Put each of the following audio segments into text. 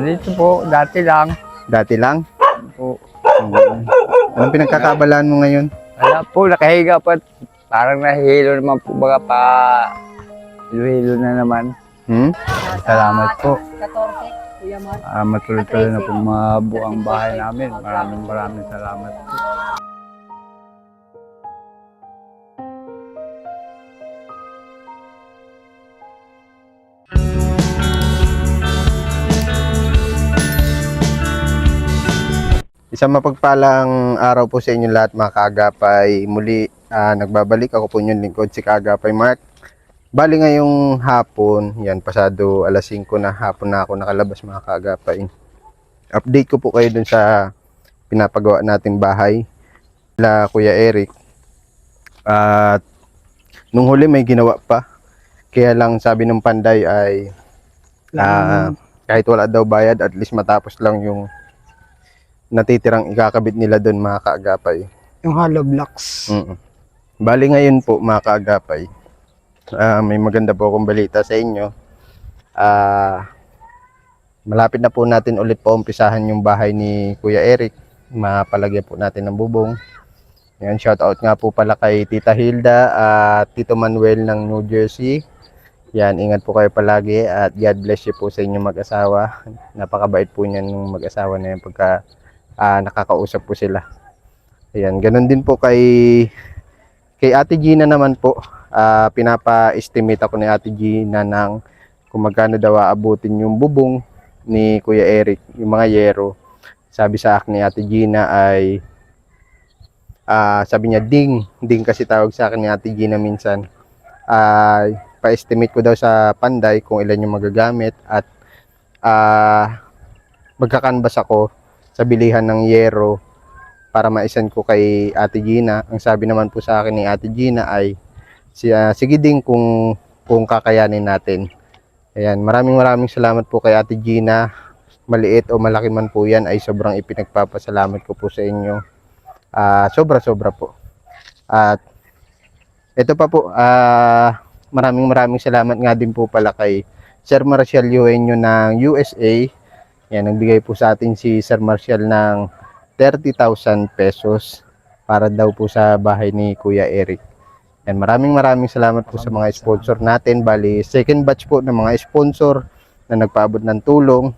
Dito po, dati lang. Dati lang? Po. Anong pinagkakabalaan mo ngayon? Wala po, nakahiga po. Parang nahihilo naman po, baga pa hilo-hilo na naman. Salamat po. 14, Kuya Mark. Matuloy-tuloy na po mabuang bahay namin. Maraming salamat po. Isang mapagpalang araw po sa inyo lahat mga kaagapay. Muli nagbabalik ako po inyong lingkod si Kaagapay Mark. Bali ngayong hapon, yan pasado alas 5 na hapon na ako nakalabas mga kaagapay. Update ko po kayo dun sa pinapagawa natin bahay la Kuya Eric. At nung huli may ginawa pa. Kaya lang sabi ng panday ay kahit wala daw bayad, at least matapos lang yung natitirang ikakabit nila doon mga kaagapay. Yung hollow blocks. Bali ngayon po mga kaagapay, may maganda po akong balita sa inyo. Malapit na po natin ulit po umpisahan yung bahay ni Kuya Eric. Mapalagyan po natin ng bubong. Yan, shout out nga po pala kay Tita Hilda at Tito Manuel ng New Jersey. Yan, ingat po kayo palagi at God bless you po sa inyong mag-asawa. Napakabait po niyan ng mag-asawa na yan pagka nakakausap po sila. Ayan, ganun din po kay Ate Gina naman po. Pinapa-estimate ako ni Ate Gina ng kung magkano daw aabutin yung bubong ni Kuya Eric, yung mga yero. Sabi sa akin ni Ate Gina ay sabi niya ding kasi tawag sa akin ni Ate Gina minsan. Pa-estimate ko daw sa panday kung ilan yung magagamit at magkakanbas ako sa bilihan ng yero para maisan ko kay Ate Gina. Ang sabi naman po sa akin ni Ate Gina ay sige din kung kakayanin natin. Ayan, maraming salamat po kay Ate Gina. Maliit o malaki man po yan ay sobrang ipinagpapasalamat ko po sa inyo. Sobra po. At ito pa po, maraming salamat nga din po pala kay Sir Marcial Eugenio ng USA. Yan, nagbigay po sa atin si Sir Marcial ng 30,000 pesos para daw po sa bahay ni Kuya Eric. Yan, maraming salamat po sa mga sponsor natin. Bali, second batch po ng mga sponsor na nagpaabot ng tulong.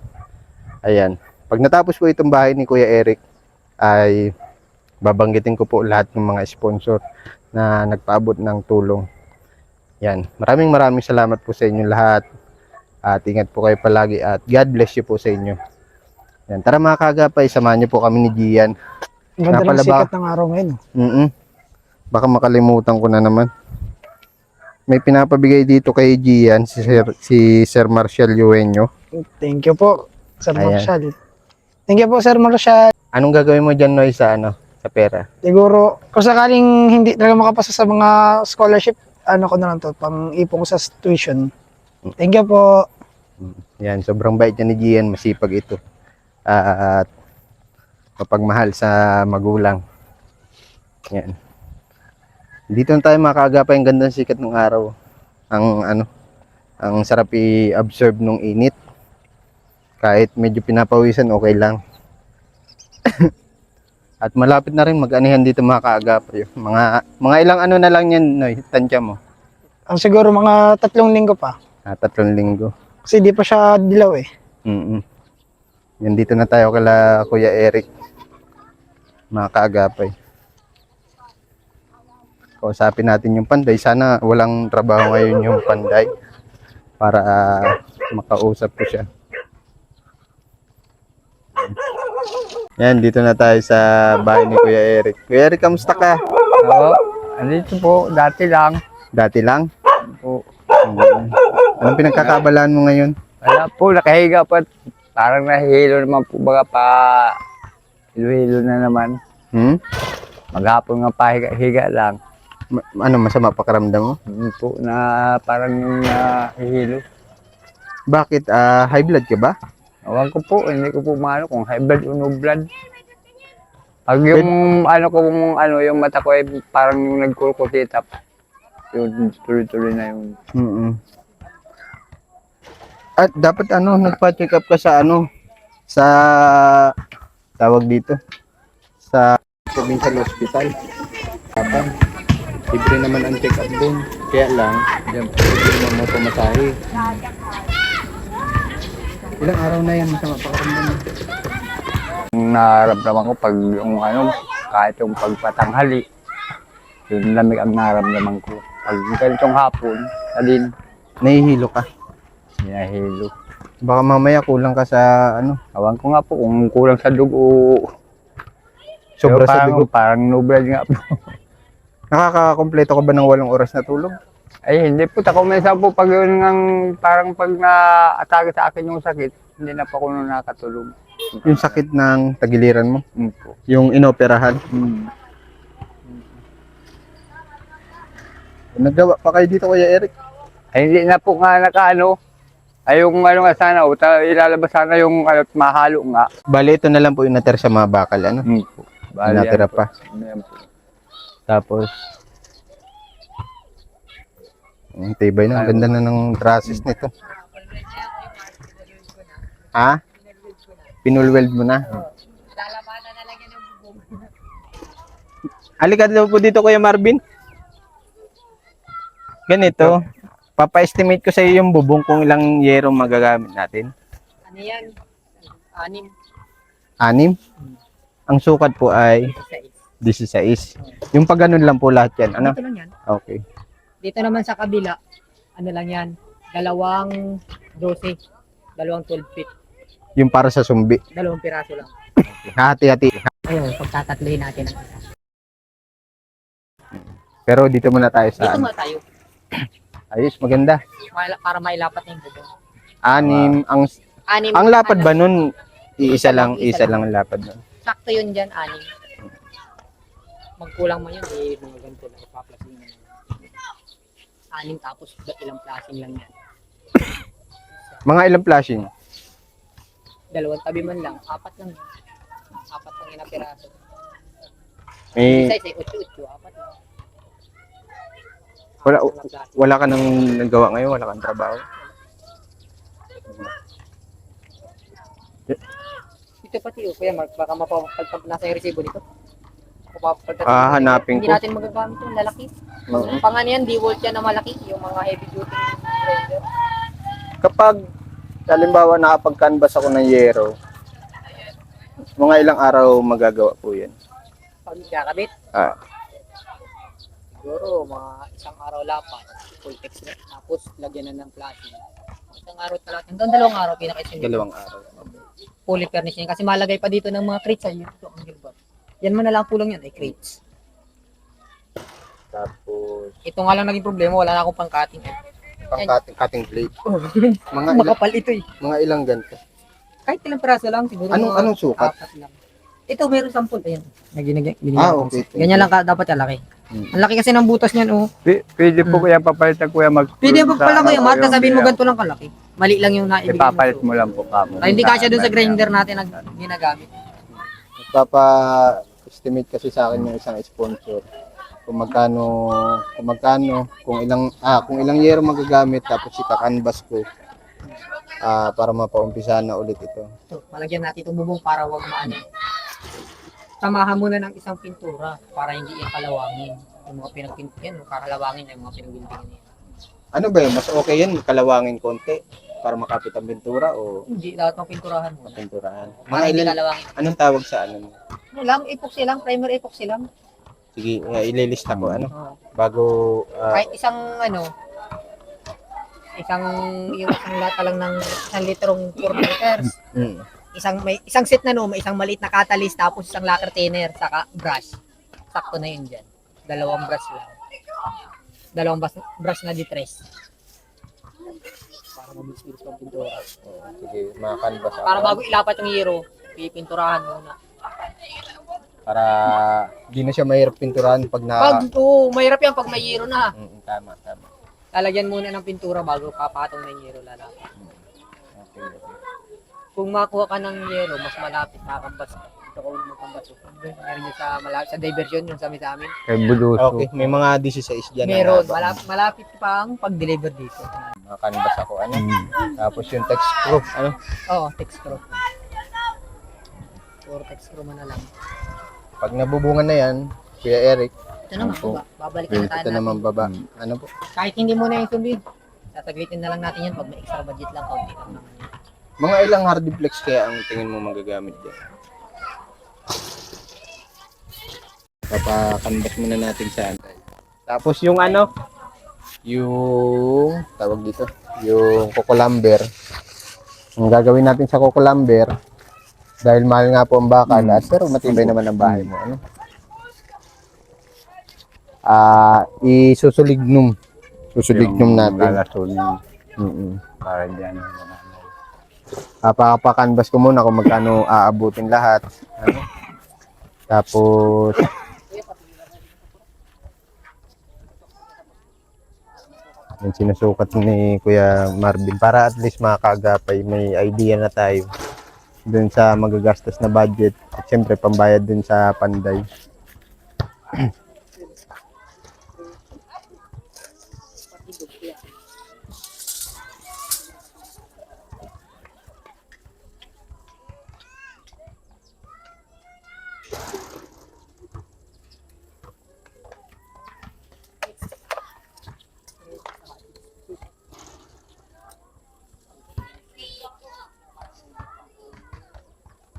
Ayan, pag natapos po itong bahay ni Kuya Eric, ay babanggitin ko po lahat ng mga sponsor na nagpaabot ng tulong. Yan, maraming salamat po sa inyo lahat. At ingat po kayo palagi at God bless you po sa inyo. Yan, tara mga kaagapay, samahan niyo po kami ni Gian. Ang ganda ng sikat ng araw ngayon. Baka makalimutan ko na naman. May pinapabigay dito kay Gian si Sir Marcial Eugenio. Thank you po, Sir Ayan. Marshall. Thank you po, Sir Marshall. Anong gagawin mo dyan, Noy, sa pera? Siguro, kung sakaling hindi talaga makapasa sa mga scholarship, ko na lang to, pang ipon ko sa tuition. Thank you po. Yan, sobrang bait niya ni Gian, masipag ito. At mapagmahal sa magulang. Yan. Dito na tayo makakagapay, ang ganda ng sikat ng araw. Ang sarap i-observe nung init. Kahit medyo pinapawisan, okay lang. At malapit na rin mag-anihan dito mga kaagapay. Mga ilang na lang yan, Noy, tansya mo? Siguro mga 3 linggo pa. 3 linggo. Kasi di pa siya dilaw eh. Yan, dito na tayo kala Kuya Eric. Mga kaagapay. Kausapin natin yung panday. Sana walang trabaho ngayon yung panday. Para makausap ko siya. Yan, dito na tayo sa bahay ni Kuya Eric. Kuya Eric, kamusta ka? Oo, andito po, dati lang. Dati lang? Po. Anong pinagkakabalaan mo ngayon? Wala po, nakahiga po. Parang nahihilo naman po, baga pa hilo-hilo na naman. Maghapon nga pa higa lang. Masama pakiramdam mo? Po, na parang yung nahihilo. Bakit? High blood ka ba? Awan ko po, hindi ko po maano kung high blood o no blood. Pag yung yung mata ko ay parang yung nagkurkutitap. Yung tuloy-tuloy na yung. At dapat nagpa-check up ka sa sa tawag dito sa provincial hospital. Tapos libre naman ang check-up doon. Kaya lang, diyan libre naman mo pumasahe. Ilang araw na yan masama pakiramdam mo? Naramdaman ko pag yung ano, kahit yung pagpatanghali, yung lamig ang naramdaman ko. Pag ganitong hapon, alin, Nahihilo ka. hinahilo. Baka mamaya kulang ka sa ano, Awan ko nga po kung kulang sa dugo. sobra Pero sa parang, dugo. Parang no blood nga po. Nakakakompleto ka ba ng 8 oras na tulog? Ay, hindi po. Tako minsan po pag yun ng, parang pag na-atake sa akin yung sakit, hindi na po ako nung nakatulog. Yung sakit ng tagiliran mo, Po. yung inoperahan. Naggawa pa kayo dito, Kuya Eric? Ay, hindi na po nga nakaano. Ay, yung ano nga sana, ilalabas sana yung ano, mahalo nga. Bali, ito na lang po yung natira sa mga bakal, ano? Po. Bali, Natira ano po. pa. Ayan po. Tapos, ang tibay na. Ang ganda na ng trusses nito. Ha? Pinulweld mo na? Halika daw po dito, Kuya Marvin. Ganito. Papa-estimate ko sa iyo yung bubong kung ilang yero magagamit natin. Ano yan? 6. Anim. Ang sukat po ay 16. Yung pag ganun lang po lahat yan. Ano? Dito lang yan. Okay. Dito naman sa kabila, ano lang yan, 2 12. 12 feet. Yung para sa sumbi. 2 piraso lang. Hati-hati. Ayun, pagtatatloy natin ang isa. Pero dito muna tayo sa Dito nga tayo. ayos, maganda. Para mailapat na yung bubong. 6. Anim. Ang lapad ano, ba nun? Isa lang Isa ang lapad nun. Sakto yun dyan, 6. Magkulang mo yun, mga ganito lang. Ipaplasin mo. 6 tapos ilang plasing lang yan. Mga ilang flashing? 2 tabi man lang, 4 lang yan. 4 lang yun ang piraso. May, Isa, 8, 4 lang. wala ka nang nagawa ngayon? Wala kang trabaho? Ito pati, Kuya Mark, baka mapapagpag nasa yung resibo dito. Hanapin Hindi ko. natin magagamit yung lalaki. Pangan yan, D-Volt yan na malaki, yung mga heavy duty grinder. Kapag, halimbawa, nakapag-canvas ako ng yero, mga ilang araw magagawa po yan? Pag kakabit, Ah, siguro mga isang araw lapat, full text na, tapos lagyan na ng plastic. Isang araw talaga, hanggang 2 araw pinaka-isin. 2 araw. Fully furnished yan. Kasi malagay pa dito ng mga crates ay ito ang gilbert. Yan mo na lang kulang yan ay crates. Tapos, Ito nga lang naging problema, wala na akong pang-cutting. cutting plate. Mga Makapal ito eh. mga ilang ganito. Kahit ilang piraso lang siguro. Anong sukat? 4 lang. Ito meron 10. Ayan. Okay. Ganyan lang dapat kalaki. Ang laki kasi ng butas niyan oh. Pwede po kaya papalitan kuya mag... Pwede pa pala Kuya Mark, yung- sabihin mo ganito lang kalaki. Mali lang yung naibigay Ipapalit mo lang po kamo. Ay, hindi kasya doon sa grinder natin na ginagamit. Papa-estimate kasi sa akin ng isang sponsor kung kung ilang yero magagamit tapos ika-canvas ko para mapaumpisa na ulit ito. Ito, malagyan natin itong bubong para wag maano. Samahan muna ng isang pintura para hindi yan kalawangin. Yung mga pinagpinturan, kakalawangin na yung mga pinagbintingan niya. Ano ba yun? Mas okay yan, kalawangin konti para makapit ang pintura o Hindi, dapat mong pinturahan muna. pinturahan. Para hindi kalawangin. Anong tawag sa ano? Ano lang, epoxy lang, primer epoxy lang. Sige, ililista ko ano Oo. bago Kahit isang yung isang lata lang ng 1 litrong 4 liters. May isang set na may isang maliit na catalyst tapos isang lacquer thinner saka brush. Sakto na yun diyan. 2 brush lang. 2 brush na distress. Para mabilis-bilis pang pintura. sige, mga canvas ako. Para bago ilapat yung hero, pipinturahan muna. Para di na siya mahirap pinturahan pag Mahirap yan pag may hero na. Tama. Lalagyan muna ng pintura bago papatong na yung hero lalapat. Okay. Kung makuha ka ng yero, mas malapit nakakambas ka. Ito ko magkambas. Meron yung sa diversion, yung sa amin. Kay Buduso. Okay, may mga 16 dyan. Meron, na malapit pang pag-deliver dito. mga canvas ako ano. Tapos yung text proof ano. Oo, text pro. Vortex screw mo na lang. Pag nabubungan na yan, Kuya Eric, Ito naman, Opo. babalikan na tayo ito naman baba. Ano po? Kahit hindi mo na yung sundin, sasaglitin na lang natin yan pag may extra budget lang, kaunti lang naman. Mga ilang hard flex kaya ang tingin mo magagamit dyan? Papakanbas muna natin sa antay. Tapos yung ano, yung tawag dito, yung kukulamber. Ang gagawin natin sa kukulamber, dahil mahal nga po ang bakal, pero matibay naman ang bahay mo. Ano? Isusulignum. Susulignum natin. Lalasunin Mm-mm. para dyan. Papakanbas ko muna kung magkano aabutin lahat. Ano? Tapos yung sinusukat ni Kuya Marvin para at least makakagapay, may idea na tayo dun sa magagastos na budget at syempre pambayad dun sa panday.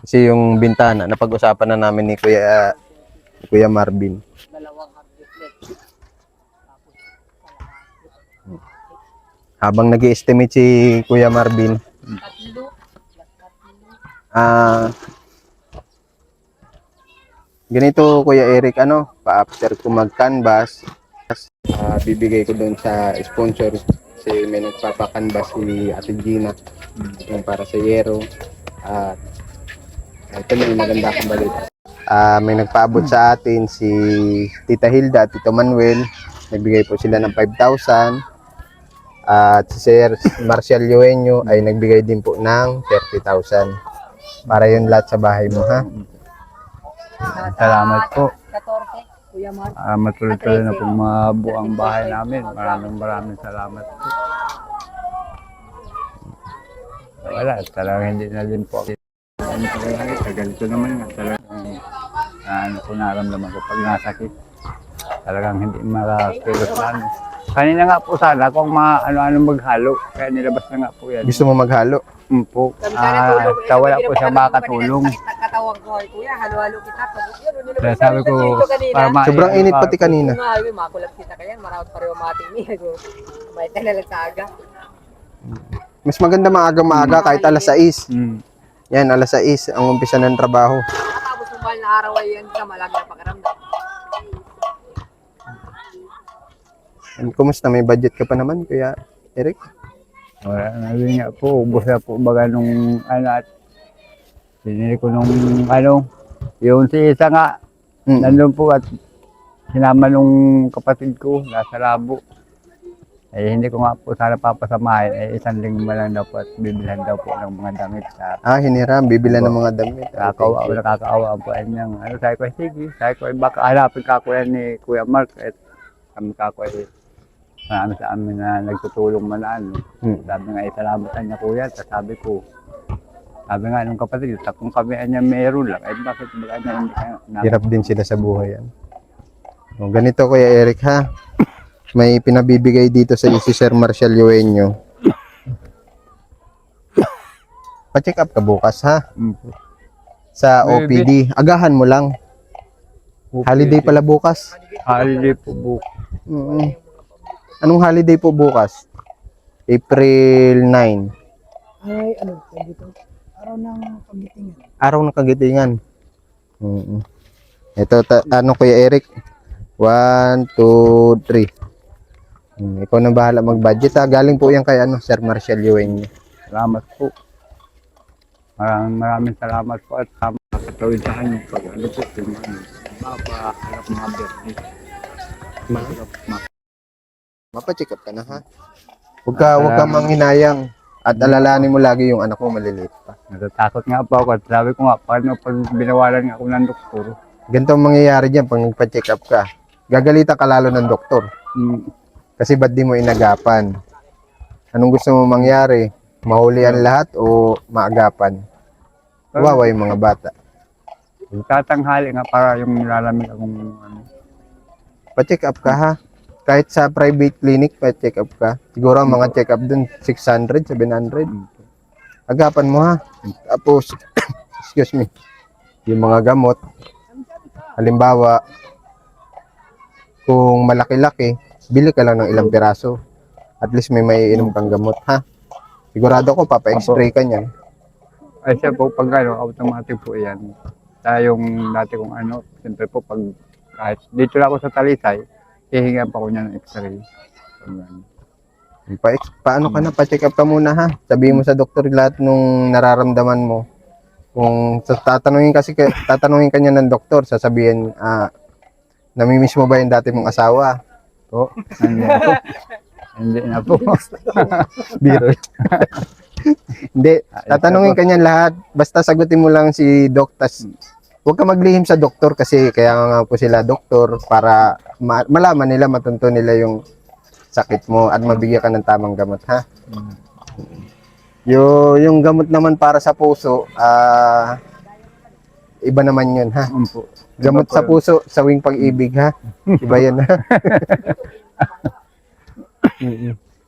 Kasi yung bintana, napag-usapan na namin ni Kuya Marvin. Dalawang hard reflex. Habang nag-estimate si Kuya Marvin, Tatlo. ganito Kuya Eric, ano, pa-after ko mag-canvas, bibigay ko doon sa sponsor kasi may nagpapa-canvas si Ate Gina yung para sa yero. At ito may maganda akong balita. May nagpaabot sa atin si Tita Hilda at Tito Manuel. Nagbigay po sila ng 5,000. At si Sir Marcial Yueño ay nagbigay din po ng 30,000. Para yun lahat sa bahay mo, ha? Salamat po. 14, Kuya Mark. Matuloy-tuloy na pong mabuo ang bahay namin. Maraming salamat po. Wala, talagang hindi na din po. Ganito naman nga talagang ano ko naramdaman ko pag nasakit. Talagang hindi makakilos na ano. Kanina nga po sana kung ano-ano maghalo. Kaya nilabas na nga po yan. Gusto mo maghalo? Po. Wala po siya makatulong. Nagkatawag ko, Kuya, halo-halo kita. Kaya sabi ko, para Sobrang init pati kanina. Makulat kita kaya, marawat pareho mating niya. May talagang taga. Mas maganda maaga-maaga kahit alas 6. Mm. Yan, alas 6 ang umpisa ng trabaho. Tapos yung mahal na araw ay yan ka, malag na pakiramdam. And kumusta? May budget ka pa naman, Kuya Eric? Wala na rin nga po. Ubus na po baga nung at pinili ko nung yung si isa nga, nandun po at sinama nung kapatid ko, nasa Labo. Eh, hindi ko nga po sana papasamahin. Eh, isang linggo lang daw po at bibilhan daw po ng mga damit sa Hiniram, bibilan ng mga damit. nakakaawa po ay niyang sabi ko, sige, sabi ko, baka hanapin ka ko yan ni Kuya Mark at kami ka ko marami sa amin na nagtutulong man Sabi nga, salamatan niya kuya, sabi ko, sabi nga nung kapatid, kung kami niya meron lang, bakit baga niya hindi ka Hirap din sila sa buhay yan. O, ganito Kuya Eric, ha? May pinabibigay dito sa si Sir Marcial Yueño. Pa-check up ka bukas, ha? Sa OPD. Agahan mo lang. Holiday pala bukas. Holiday po bukas. Anong holiday po bukas? April 9. Ay, dito? Araw ng Kagitingan. Araw ng Kagitingan. Ito, Kuya Eric? 1, 2, 3. Ikaw na bahala mag-budget, ha? Galing po yan kay Sir Marcial Yueño. Salamat po. Maraming salamat po at makatawid sa kanya pag po yung mapaharap mga birthday. Mapacheck up ka na, ha? Huwag ka manghinayang at alalahanin mo lagi yung anak mo maliliit pa. Natatakot nga po ako at sabi ko nga, paano pag binawalan nga ako ng doktor? Ganito ang mangyayari dyan pag nagpa-check up ka. Gagalitan ka lalo ng doktor. Kasi ba't di mo inagapan? Anong gusto mo mangyari? Mahuli ang lahat o maagapan? Wawa yung mga bata. Kung tatanghali nga para yung nilalamig akong ano. Pa-check up ka ha. Kahit sa private clinic, pa-check up ka. Siguro ang mga check up dun, 600, 700. Agapan mo ha. Tapos, excuse me, yung mga gamot, halimbawa, kung malaki-laki, bili ka lang ng ilang piraso. At least may maiinom kang gamot ha. Sigurado ko, papa-x-ray ka niyan. Ay siya po, pag ano, automatic po yan. Kaya yung dati kong ano, siyempre po, pag kahit dito lang ako sa Talisay, hihingan pa ko niya ng x-ray. So, yan. Paano ka na? Pa-check up ka muna ha. Sabihin mo sa doktor lahat nung nararamdaman mo. Kung tatanungin ka niya ng doktor, sasabihin, namimiss mo ba yung dati mong asawa? Po, hindi na po. Hindi na po. Biro. Hindi, tatanungin ka niyan lahat. Basta sagutin mo lang si doktor. Huwag ka maglihim sa doktor kasi kaya nga po sila doktor para malaman nila, matunto nila yung sakit mo at mabigyan ka ng tamang gamot ha. Yung gamot naman para sa puso, iba naman yun ha. Po. Gamot sa puso, sawing pag-ibig ha. Iba yan ha.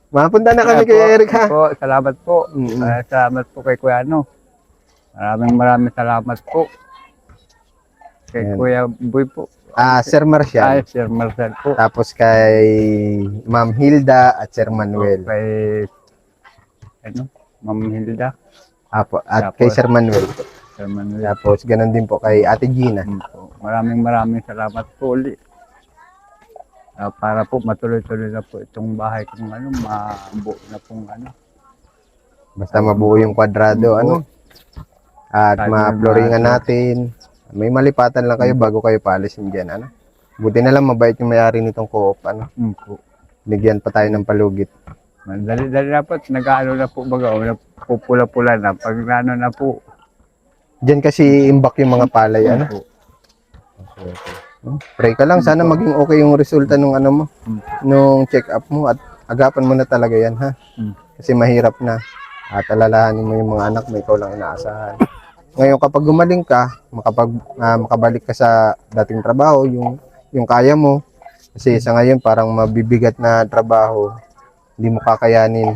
Mapunta na kami kay Eric ha. Po, salamat po. Salamat po kay Kuya ano. Maraming salamat po. Kay Ayan. Kuya Boy po. Sir Marcial. Sir Marcel po. Tapos kay Ma'am Hilda at Sir Manuel. Kay ano, Ma'am Hilda. Apo, at Tapos, kay Sir Manuel. Sir Manuel. Tapos ganun din po kay Ate Gina. Po. Maraming salamat po ulit. Para po matuloy-tuloy na po itong bahay kung ano, mabuo na pong ano. Basta mabuo yung kwadrado, ano? At ma-flooringan natin. May malipatan lang kayo bago kayo paalisin dyan, ano? Buti na lang mabait yung may-ari nitong co-op, ano? Po. Bigyan pa tayo ng palugit. Dali na po, nag-ano na po baga, pupula-pula na. Pag ano na po. Diyan kasi imbak yung mga palay, ano? Po. Pray ka lang, sana maging okay yung resulta nung ano mo, nung check-up mo at agapan mo na talaga yan, ha? Kasi mahirap na. At alalahanin mo yung mga anak mo, ikaw lang inaasahan. Ngayon, kapag gumaling ka, makabalik ka sa dating trabaho, yung kaya mo. Kasi sa ngayon, parang mabibigat na trabaho, hindi mo kakayanin.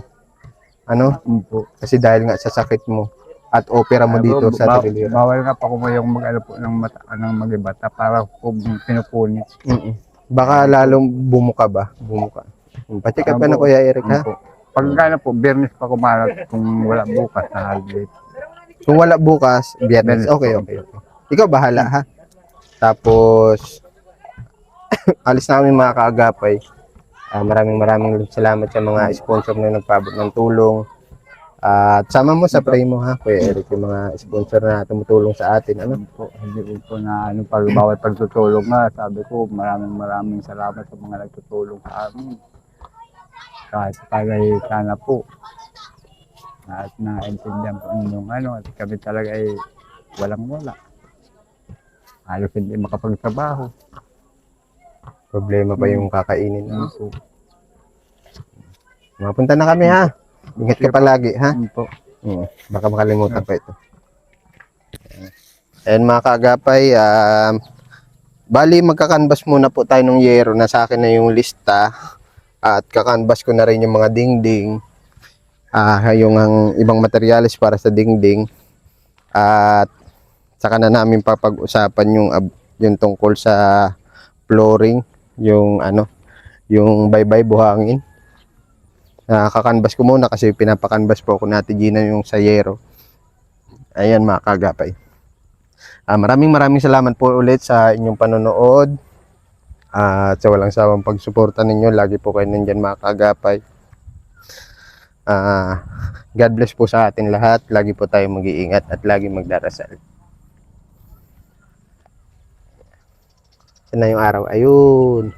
Ano? Po. Kasi dahil nga sa sakit mo at opera mo dito sa Tagiliran. Bawal nga pa ko mo yung mag-ano po ng mata ng mag-ibata para po pinupunit. Baka lalong bumuka ba? Bumuka. Pa-check up ka na Kuya Eric ha? Pag ano po, Biyernes pa kumalat kung wala bukas na holiday. Kung wala bukas, Biyernes. Okay. Ikaw bahala ha. Tapos alis na kami mga kaagapay. Maraming salamat sa mga sponsor na nagpaabot ng tulong. At sama mo sa pray mo ha, Kuya Eric, yung mga sponsor na tumutulong sa atin. Ano? Hindi po na ano, bawat pagtutulong nga, sabi ko maraming salamat sa mga nagtutulong sa amin. Kahit tagay sana po. At naintindihan po yung ano, at kami talaga ay walang-wala. Halos hindi makapagtrabaho. Problema pa yung kakainin. Ano po. Mapunta na kami ha. Ingat ka palagi ha. Po. Baka makalimutan pa ito. And mga kaagapay, bali magkakanvas muna po tayo ng yero. Nasa akin na yung lista. At kakanvas ko na rin yung mga dingding. Yung ang ibang materyales para sa dingding. At saka na namin papag-usapan yung tungkol sa flooring. Yung yung bye-bye buhangin. Kakanvas ko muna kasi pinapakanvas po ako natin Gina yung sa yero. Ayan mga kagapay. Maraming salamat po ulit sa inyong panonood. At sa walang sawang pagsuporta ninyo. Lagi po kayo nandyan mga kagapay. God bless po sa atin lahat. Lagi po tayo mag-iingat at lagi magdarasal. Saan na yung araw? Ayun.